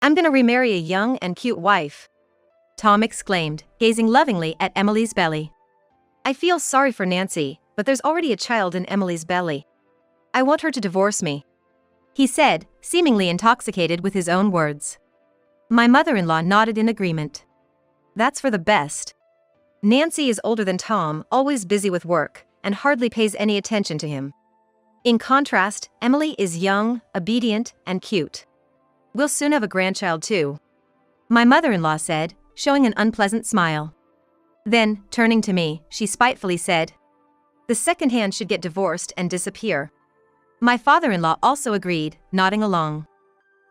I'm gonna remarry a young and cute wife," Tom exclaimed, gazing lovingly at Emily's belly. "I feel sorry for Nancy, but there's already a child in Emily's belly. I want her to divorce me," he said, seemingly intoxicated with his own words. My mother-in-law nodded in agreement. "That's for the best. Nancy is older than Tom, always busy with work, and hardly pays any attention to him. In contrast, Emily is young, obedient, and cute. We'll soon have a grandchild too," my mother-in-law said, showing an unpleasant smile. Then, turning to me, she spitefully said, "The second hand should get divorced and disappear." My father-in-law also agreed, nodding along.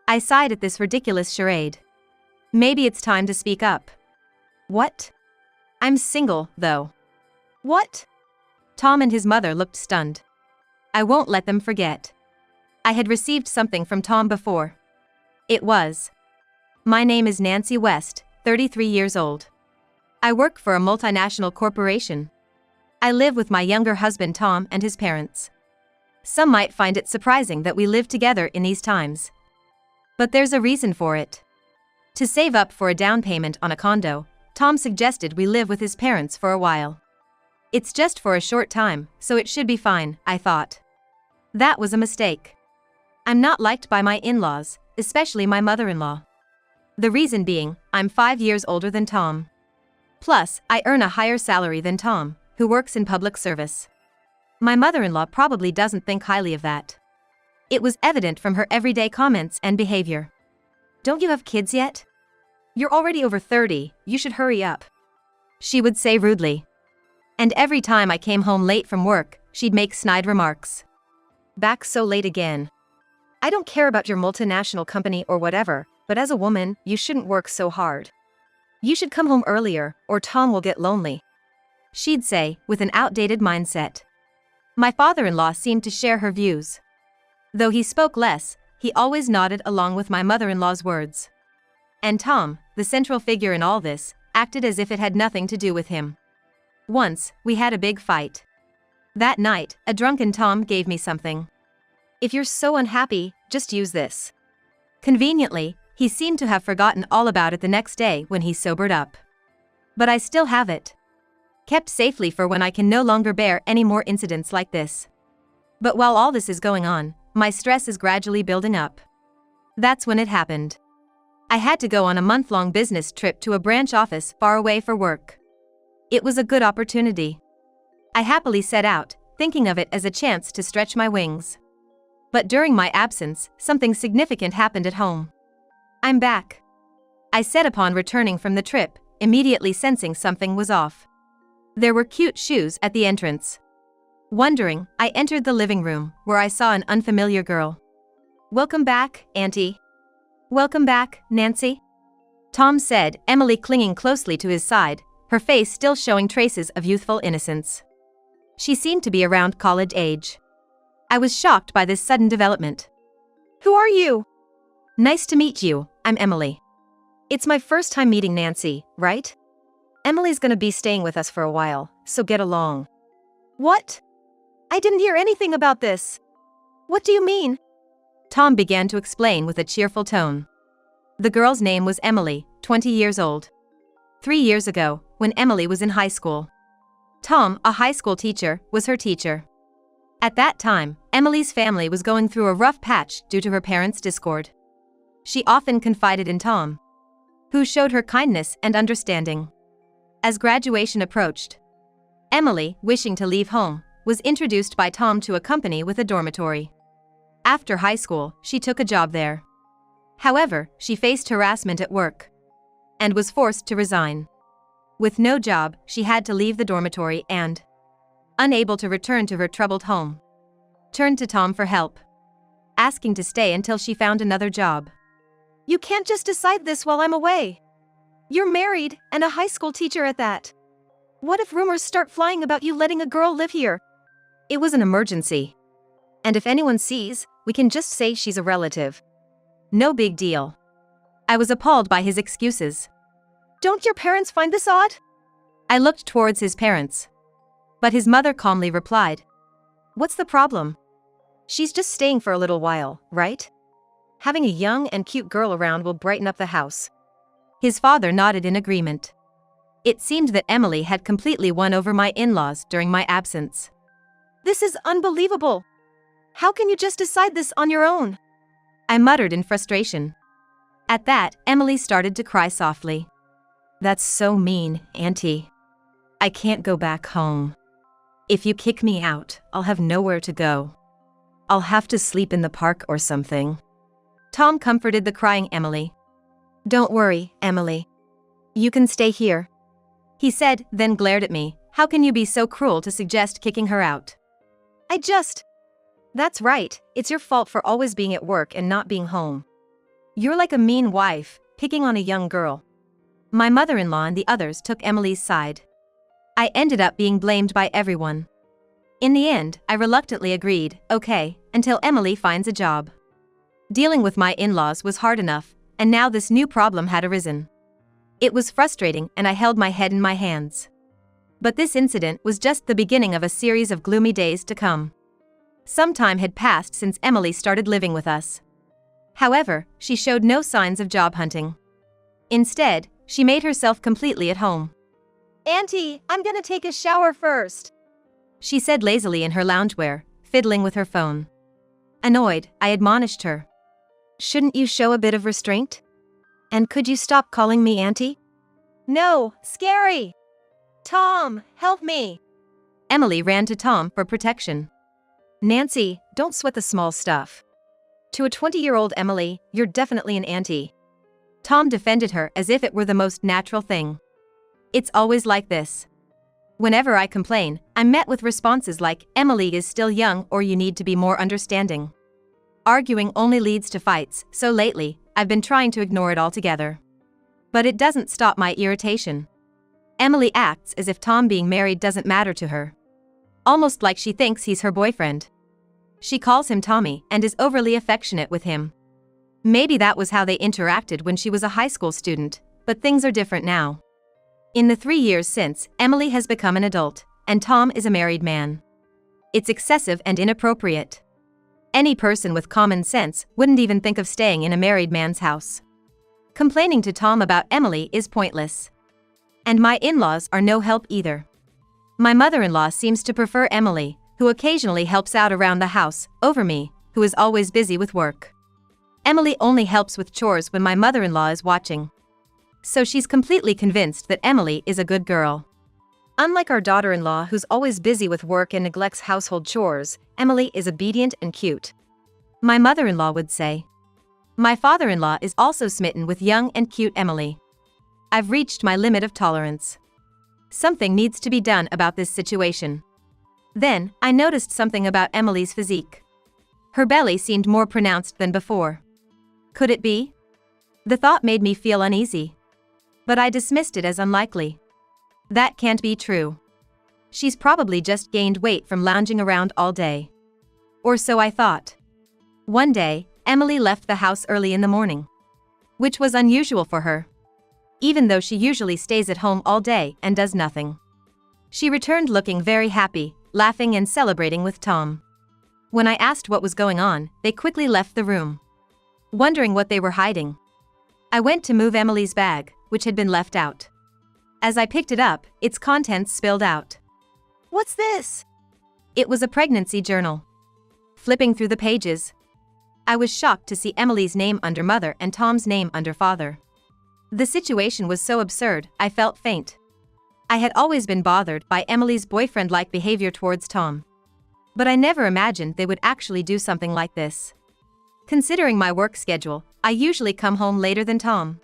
I sighed at this ridiculous charade. Maybe it's time to speak up. "What? I'm single, though." "What?" Tom and his mother looked stunned. I won't let them forget. I had received something from Tom before. It was, "My name is Nancy West, 33 years old. I work for a multinational corporation. I live with my younger husband Tom and his parents. Some might find it surprising that we live together in these times. But there's a reason for it. To save up for a down payment on a condo, Tom suggested we live with his parents for a while. It's just for a short time, so it should be fine, I thought. That was a mistake. I'm not liked by my in-laws, especially my mother-in-law. The reason being, I'm 5 years older than Tom. Plus, I earn a higher salary than Tom, who works in public service. My mother-in-law probably doesn't think highly of that. It was evident from her everyday comments and behavior. "Don't you have kids yet? You're already over 30, you should hurry up," she would say rudely. And every time I came home late from work, she'd make snide remarks. "Back so late again. I don't care about your multinational company or whatever, but as a woman, you shouldn't work so hard. You should come home earlier, or Tom will get lonely," she'd say, with an outdated mindset. My father-in-law seemed to share her views. Though he spoke less, he always nodded along with my mother-in-law's words. And Tom, the central figure in all this, acted as if it had nothing to do with him. Once, we had a big fight. That night, a drunken Tom gave me something. "If you're so unhappy, just use this." Conveniently, he seemed to have forgotten all about it the next day when he sobered up. But I still have it. Kept safely for when I can no longer bear any more incidents like this. But while all this is going on, my stress is gradually building up. That's when it happened. I had to go on a month-long business trip to a branch office far away for work. It was a good opportunity. I happily set out, thinking of it as a chance to stretch my wings. But during my absence, something significant happened at home. "I'm back," I said upon returning from the trip, immediately sensing something was off. There were cute shoes at the entrance. Wondering, I entered the living room, where I saw an unfamiliar girl. "Welcome back, Auntie." "Welcome back, Nancy," Tom said, Emily clinging closely to his side, her face still showing traces of youthful innocence. She seemed to be around college age. I was shocked by this sudden development. "Who are you?" "Nice to meet you, I'm Emily. It's my first time meeting Nancy, right? Emily's gonna be staying with us for a while, so get along." "What? I didn't hear anything about this. What do you mean?" Tom began to explain with a cheerful tone. The girl's name was Emily, 20 years old. 3 years ago, when Emily was in high school, Tom, a high school teacher, was her teacher. At that time, Emily's family was going through a rough patch due to her parents' discord. She often confided in Tom, who showed her kindness and understanding. As graduation approached, Emily, wishing to leave home, was introduced by Tom to a company with a dormitory. After high school, she took a job there. However, she faced harassment at work and was forced to resign. With no job, she had to leave the dormitory and, unable to return to her troubled home, turned to Tom for help, asking to stay until she found another job. "You can't just decide this while I'm away. You're married, and a high school teacher at that. What if rumors start flying about you letting a girl live here?" It was an emergency. And if anyone sees, we can just say she's a relative. No big deal. I was appalled by his excuses. "Don't your parents find this odd?" I looked towards his parents. But his mother calmly replied, "What's the problem? She's just staying for a little while, right? Having a young and cute girl around will brighten up the house. His father nodded in agreement. It seemed that Emily had completely won over my in-laws during my absence. This is unbelievable. How can you just decide this on your own? I muttered in frustration. At that, Emily started to cry softly. That's so mean, Auntie. I can't go back home. If you kick me out, I'll have nowhere to go. I'll have to sleep in the park or something. Tom comforted the crying Emily. Don't worry, Emily. You can stay here. He said, then glared at me. How can you be so cruel to suggest kicking her out? That's right, it's your fault for always being at work and not being home. You're like a mean wife, picking on a young girl. My mother-in-law and the others took Emily's side. I ended up being blamed by everyone. In the end, I reluctantly agreed, okay, until Emily finds a job. Dealing with my in-laws was hard enough, and now this new problem had arisen. It was frustrating and I held my head in my hands. But this incident was just the beginning of a series of gloomy days to come. Some time had passed since Emily started living with us. However, she showed no signs of job hunting. Instead, she made herself completely at home. Auntie, I'm gonna take a shower first, she said lazily in her loungewear, fiddling with her phone. Annoyed, I admonished her. Shouldn't you show a bit of restraint? And could you stop calling me Auntie? No, scary! Tom, help me! Emily ran to Tom for protection. Nancy, don't sweat the small stuff. To a 20-year-old Emily, you're definitely an auntie. Tom defended her as if it were the most natural thing. It's always like this. Whenever I complain, I'm met with responses like, Emily is still young or you need to be more understanding. Arguing only leads to fights, so lately, I've been trying to ignore it altogether. But it doesn't stop my irritation. Emily acts as if Tom being married doesn't matter to her. Almost like she thinks he's her boyfriend. She calls him Tommy and is overly affectionate with him. Maybe that was how they interacted when she was a high school student, but things are different now. In the 3 years since, Emily has become an adult, and Tom is a married man. It's excessive and inappropriate. Any person with common sense wouldn't even think of staying in a married man's house. Complaining to Tom about Emily is pointless. And my in-laws are no help either. My mother-in-law seems to prefer Emily, who occasionally helps out around the house, over me, who is always busy with work. Emily only helps with chores when my mother-in-law is watching. So she's completely convinced that Emily is a good girl. Unlike our daughter-in-law who's always busy with work and neglects household chores, Emily is obedient and cute. My mother-in-law would say. My father-in-law is also smitten with young and cute Emily. I've reached my limit of tolerance. Something needs to be done about this situation. Then, I noticed something about Emily's physique. Her belly seemed more pronounced than before. Could it be? The thought made me feel uneasy. But I dismissed it as unlikely. That can't be true. She's probably just gained weight from lounging around all day. Or so I thought. One day, Emily left the house early in the morning. Which was unusual for her. Even though she usually stays at home all day and does nothing. She returned looking very happy, laughing and celebrating with Tom. When I asked what was going on, they quickly left the room. Wondering what they were hiding. I went to move Emily's bag, which had been left out. As I picked it up, its contents spilled out. What's this? It was a pregnancy journal. Flipping through the pages, I was shocked to see Emily's name under mother and Tom's name under father. The situation was so absurd, I felt faint. I had always been bothered by Emily's boyfriend-like behavior towards Tom. But I never imagined they would actually do something like this. Considering my work schedule, I usually come home later than Tom.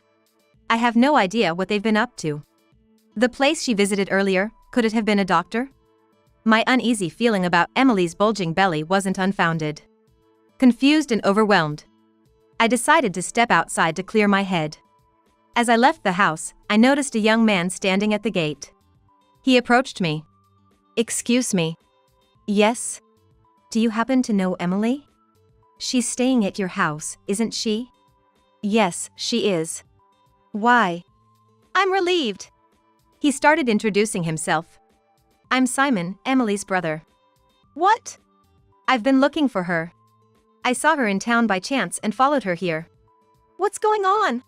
I have no idea what they've been up to. The place she visited earlier, could it have been a doctor? My uneasy feeling about Emily's bulging belly wasn't unfounded. Confused and overwhelmed, I decided to step outside to clear my head. As I left the house, I noticed a young man standing at the gate. He approached me. Excuse me. Yes? Do you happen to know Emily? She's staying at your house, isn't she? Yes, she is. Why? I'm relieved. He started introducing himself. I'm Simon, Emily's brother. What? I've been looking for her. I saw her in town by chance and followed her here. What's going on?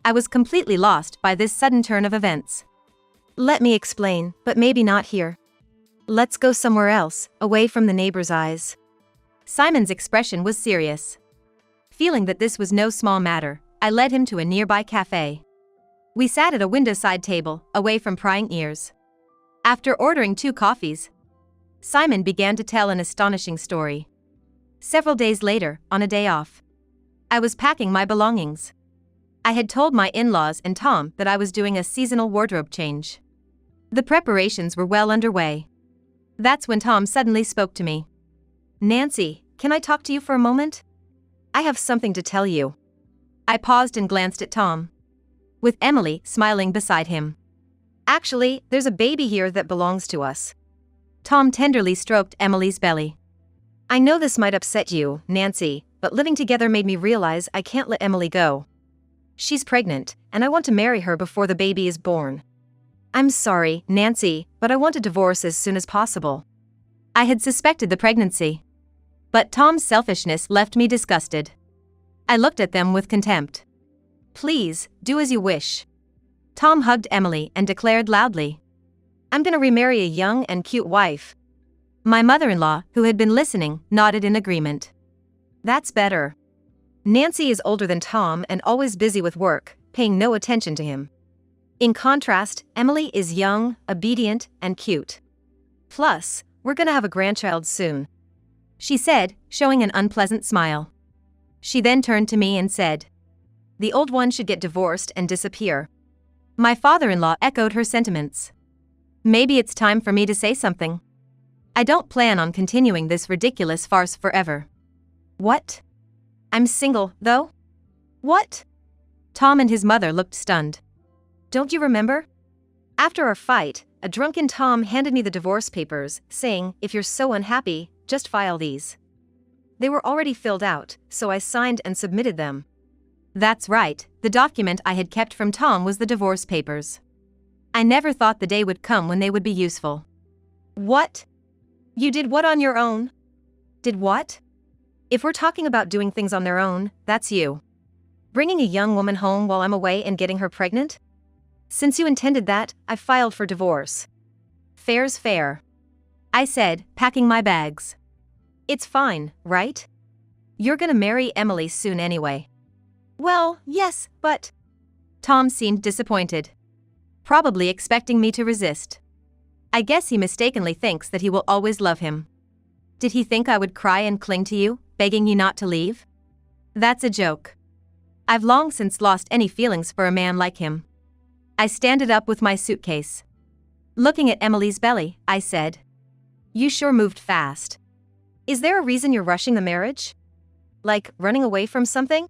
I was completely lost by this sudden turn of events. Let me explain, but maybe not here. Let's go somewhere else, away from the neighbor's eyes. Simon's expression was serious. Feeling that this was no small matter, I led him to a nearby cafe. We sat at a window-side table, away from prying ears. After ordering 2 coffees, Simon began to tell an astonishing story. Several days later, on a day off, I was packing my belongings. I had told my in-laws and Tom that I was doing a seasonal wardrobe change. The preparations were well underway. That's when Tom suddenly spoke to me. Nancy, can I talk to you for a moment? I have something to tell you. I paused and glanced at Tom, with Emily smiling beside him. Actually, there's a baby here that belongs to us. Tom tenderly stroked Emily's belly. I know this might upset you, Nancy, but living together made me realize I can't let Emily go. She's pregnant, and I want to marry her before the baby is born. I'm sorry, Nancy, but I want a divorce as soon as possible. I had suspected the pregnancy, but Tom's selfishness left me disgusted. I looked at them with contempt. Please, do as you wish. Tom hugged Emily and declared loudly, I'm gonna remarry a young and cute wife. My mother-in-law, who had been listening, nodded in agreement. That's better. Nancy is older than Tom and always busy with work, paying no attention to him. In contrast, Emily is young, obedient, and cute. Plus, we're gonna have a grandchild soon, she said, showing an unpleasant smile. She then turned to me and said, the old one should get divorced and disappear. My father-in-law echoed her sentiments. Maybe it's time for me to say something. I don't plan on continuing this ridiculous farce forever. What? I'm single, though? What? Tom and his mother looked stunned. Don't you remember? After our fight, a drunken Tom handed me the divorce papers, saying, if you're so unhappy, just file these. They were already filled out, so I signed and submitted them. That's right, the document I had kept from Tom was the divorce papers. I never thought the day would come when they would be useful. What? You did what on your own? Did what? If we're talking about doing things on their own, that's you. Bringing a young woman home while I'm away and getting her pregnant? Since you intended that, I filed for divorce. Fair's fair, I said, packing my bags. It's fine, right? You're gonna marry Emily soon anyway. Well, yes, but... Tom seemed disappointed, probably expecting me to resist. I guess he mistakenly thinks that he will always love him. Did he think I would cry and cling to you, begging you not to leave? That's a joke. I've long since lost any feelings for a man like him. I standed up with my suitcase. Looking at Emily's belly, I said, you sure moved fast. Is there a reason you're rushing the marriage? Like, running away from something?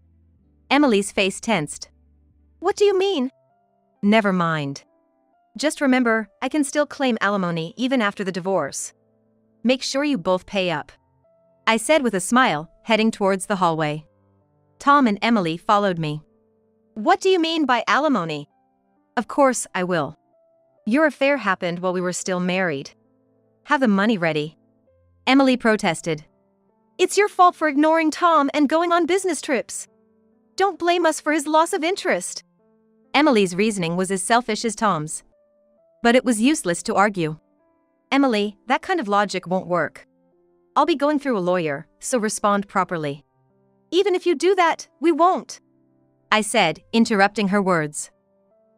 Emily's face tensed. What do you mean? Never mind. Just remember, I can still claim alimony even after the divorce. Make sure you both pay up, I said with a smile, heading towards the hallway. Tom and Emily followed me. What do you mean by alimony? Of course I will. Your affair happened while we were still married. Have the money ready. Emily protested. It's your fault for ignoring Tom and going on business trips. Don't blame us for his loss of interest. Emily's reasoning was as selfish as Tom's. But it was useless to argue. Emily, that kind of logic won't work. I'll be going through a lawyer, so respond properly. Even if you do that, we won't, I said, interrupting her words.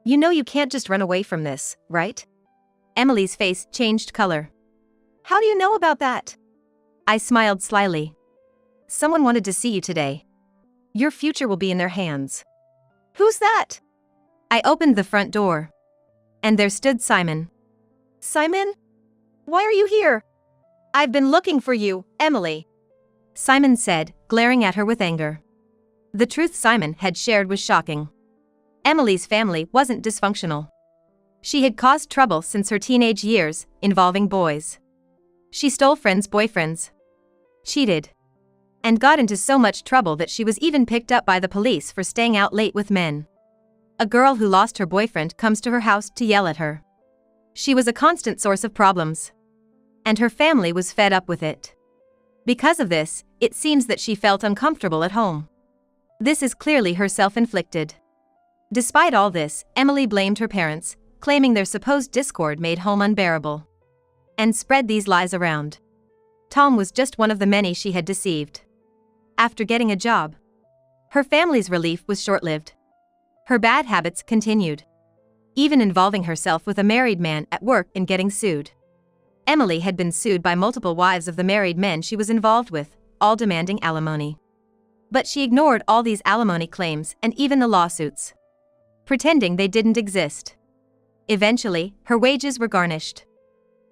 You know you can't just run away from this, right? Emily's face changed color. How do you know about that? I smiled slyly. Someone wanted to see you today. Your future will be in their hands. Who's that? I opened the front door. And there stood Simon. Simon? Why are you here? I've been looking for you, Emily, Simon said, glaring at her with anger. The truth Simon had shared was shocking. Emily's family wasn't dysfunctional. She had caused trouble since her teenage years, involving boys. She stole friends' boyfriends, cheated, and got into so much trouble that she was even picked up by the police for staying out late with men. A girl who lost her boyfriend comes to her house to yell at her. She was a constant source of problems, and her family was fed up with it. Because of this, it seems that she felt uncomfortable at home. This is clearly her self-inflicted. Despite all this, Emily blamed her parents, claiming their supposed discord made home unbearable, and spread these lies around. Tom was just one of the many she had deceived. After getting a job, her family's relief was short-lived. Her bad habits continued, even involving herself with a married man at work and getting sued. Emily had been sued by multiple wives of the married men she was involved with, all demanding alimony. But she ignored all these alimony claims and even the lawsuits, pretending they didn't exist. Eventually, her wages were garnished.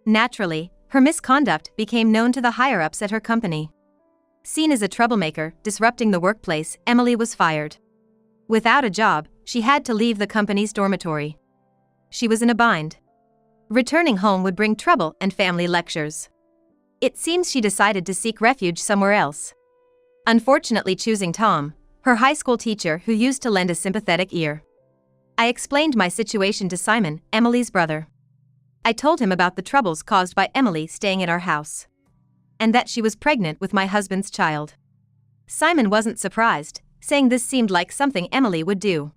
Naturally, her misconduct became known to the higher-ups at her company. Seen as a troublemaker, disrupting the workplace, Emily was fired. Without a job, she had to leave the company's dormitory. She was in a bind. Returning home would bring trouble and family lectures. It seems she decided to seek refuge somewhere else, unfortunately choosing Tom, her high school teacher who used to lend a sympathetic ear. I explained my situation to Simon, Emily's brother. I told him about the troubles caused by Emily staying at our house, and that she was pregnant with my husband's child. Simon wasn't surprised, saying this seemed like something Emily would do.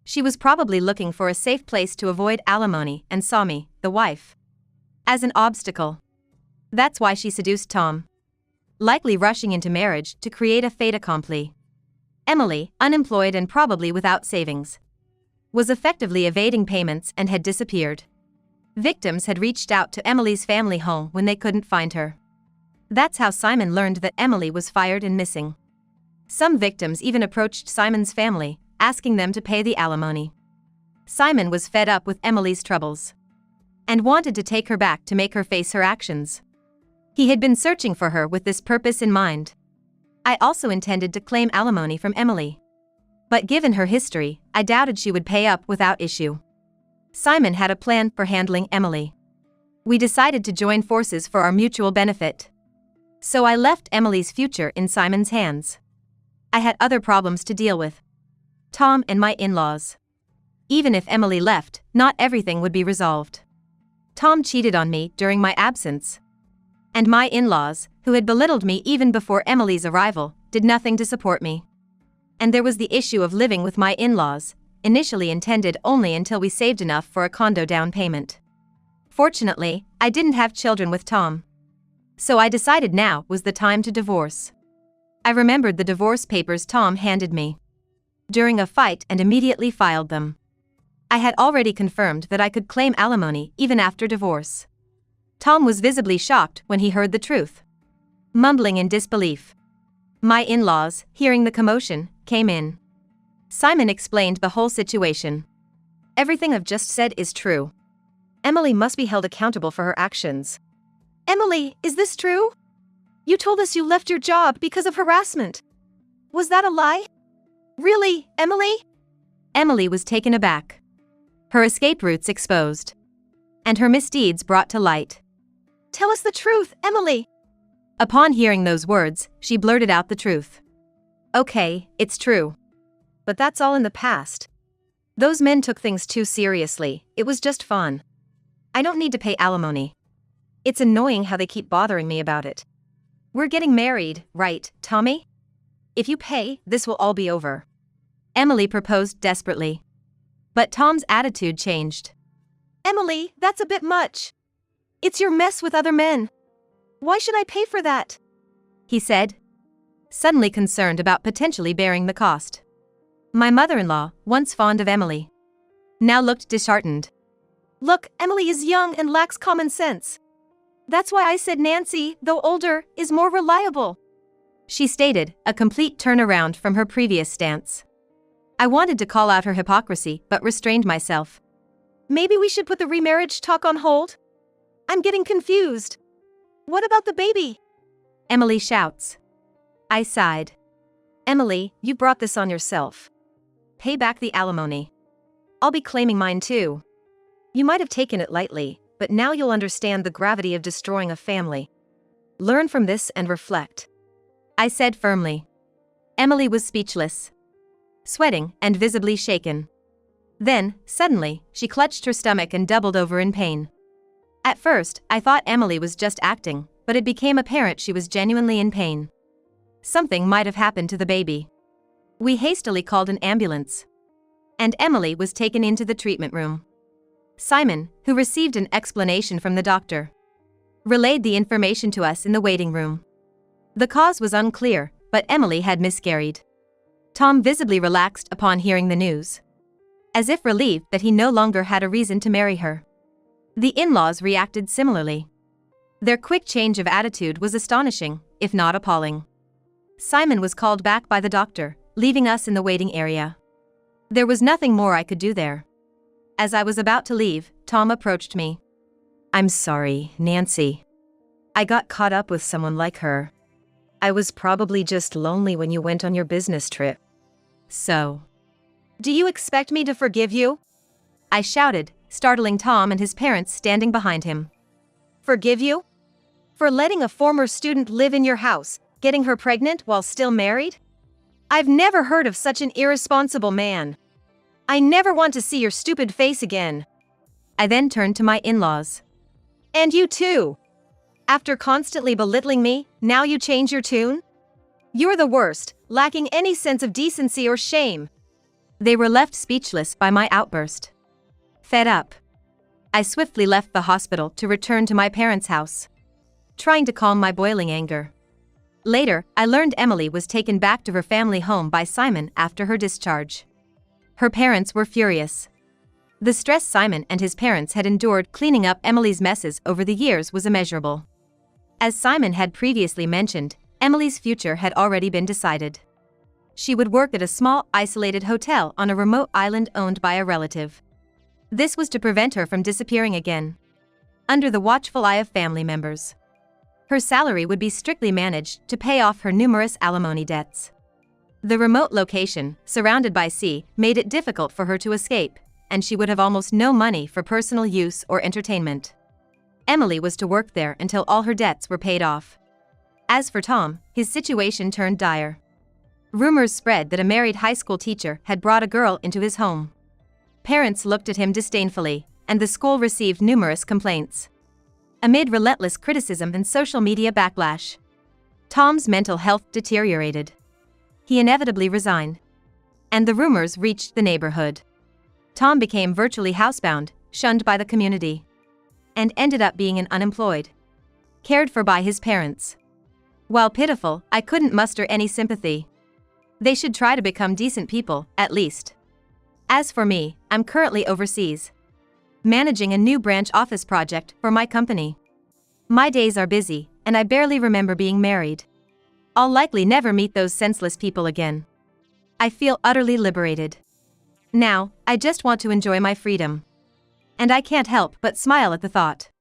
She was probably looking for a safe place to avoid alimony and saw me, the wife, as an obstacle. That's why she seduced Tom, likely rushing into marriage to create a fait accompli. Emily, unemployed and probably without savings, was effectively evading payments and had disappeared. Victims had reached out to Emily's family home when they couldn't find her. That's how Simon learned that Emily was fired and missing. Some victims even approached Simon's family, asking them to pay the alimony. Simon was fed up with Emily's troubles and wanted to take her back to make her face her actions. He had been searching for her with this purpose in mind. I also intended to claim alimony from Emily, but given her history, I doubted she would pay up without issue. Simon had a plan for handling Emily. We decided to join forces for our mutual benefit. So I left Emily's future in Simon's hands. I had other problems to deal with: Tom and my in-laws. Even if Emily left, not everything would be resolved. Tom cheated on me during my absence, and my in-laws, who had belittled me even before Emily's arrival, did nothing to support me. And there was the issue of living with my in-laws, initially intended only until we saved enough for a condo down payment. Fortunately, I didn't have children with Tom, so I decided now was the time to divorce. I remembered the divorce papers Tom handed me during a fight and immediately filed them. I had already confirmed that I could claim alimony even after divorce. Tom was visibly shocked when he heard the truth, mumbling in disbelief. My in-laws, hearing the commotion, came in. Simon explained the whole situation. Everything I've just said is true. Emily must be held accountable for her actions. Emily, is this true? You told us you left your job because of harassment. Was that a lie? Really, Emily? Emily was taken aback, her escape routes exposed, and her misdeeds brought to light. Tell us the truth, Emily. Upon hearing those words, she blurted out the truth. Okay, it's true. But that's all in the past. Those men took things too seriously, it was just fun. I don't need to pay alimony. It's annoying how they keep bothering me about it. We're getting married, right, Tommy? If you pay, this will all be over. Emily proposed desperately. But Tom's attitude changed. Emily, that's a bit much. It's your mess with other men. Why should I pay for that? He said, suddenly concerned about potentially bearing the cost. My mother-in-law, once fond of Emily, now looked disheartened. Look, Emily is young and lacks common sense. That's why I said Nancy, though older, is more reliable, she stated, a complete turnaround from her previous stance. I wanted to call out her hypocrisy but restrained myself. Maybe we should put the remarriage talk on hold? I'm getting confused. What about the baby? Emily shouts. I sighed. Emily, you brought this on yourself. Pay back the alimony. I'll be claiming mine too. You might have taken it lightly, but now you'll understand the gravity of destroying a family. Learn from this and reflect, I said firmly. Emily was speechless, sweating and visibly shaken. Then, suddenly, she clutched her stomach and doubled over in pain. At first, I thought Emily was just acting, but it became apparent she was genuinely in pain. Something might have happened to the baby. We hastily called an ambulance, and Emily was taken into the treatment room. Simon, who received an explanation from the doctor, relayed the information to us in the waiting room. The cause was unclear, but Emily had miscarried. Tom visibly relaxed upon hearing the news, as if relieved that he no longer had a reason to marry her. The in-laws reacted similarly. Their quick change of attitude was astonishing, if not appalling. Simon was called back by the doctor, leaving us in the waiting area. There was nothing more I could do there. As I was about to leave, Tom approached me. "I'm sorry, Nancy. I got caught up with someone like her. I was probably just lonely when you went on your business trip. So, do you expect me to forgive you?" I shouted, startling Tom and his parents standing behind him. "Forgive you? For letting a former student live in your house, getting her pregnant while still married? I've never heard of such an irresponsible man. I never want to see your stupid face again." I then turned to my in-laws. "And you too. After constantly belittling me, now you change your tune? You're the worst, lacking any sense of decency or shame." They were left speechless by my outburst. Fed up, I swiftly left the hospital to return to my parents' house, trying to calm my boiling anger. Later, I learned Emily was taken back to her family home by Simon after her discharge. Her parents were furious. The stress Simon and his parents had endured cleaning up Emily's messes over the years was immeasurable. As Simon had previously mentioned, Emily's future had already been decided. She would work at a small, isolated hotel on a remote island owned by a relative. This was to prevent her from disappearing again, under the watchful eye of family members. Her salary would be strictly managed to pay off her numerous alimony debts. The remote location, surrounded by sea, made it difficult for her to escape, and she would have almost no money for personal use or entertainment. Emily was to work there until all her debts were paid off. As for Tom, his situation turned dire. Rumors spread that a married high school teacher had brought a girl into his home. Parents looked at him disdainfully, and the school received numerous complaints. Amid relentless criticism and social media backlash, Tom's mental health deteriorated. He inevitably resigned, and the rumors reached the neighborhood. Tom became virtually housebound, shunned by the community, and ended up being unemployed, cared for by his parents. While pitiful, I couldn't muster any sympathy. They should try to become decent people, at least. As for me, I'm currently overseas, managing a new branch office project for my company. My days are busy, and I barely remember being married. I'll likely never meet those senseless people again. I feel utterly liberated. Now, I just want to enjoy my freedom. And I can't help but smile at the thought.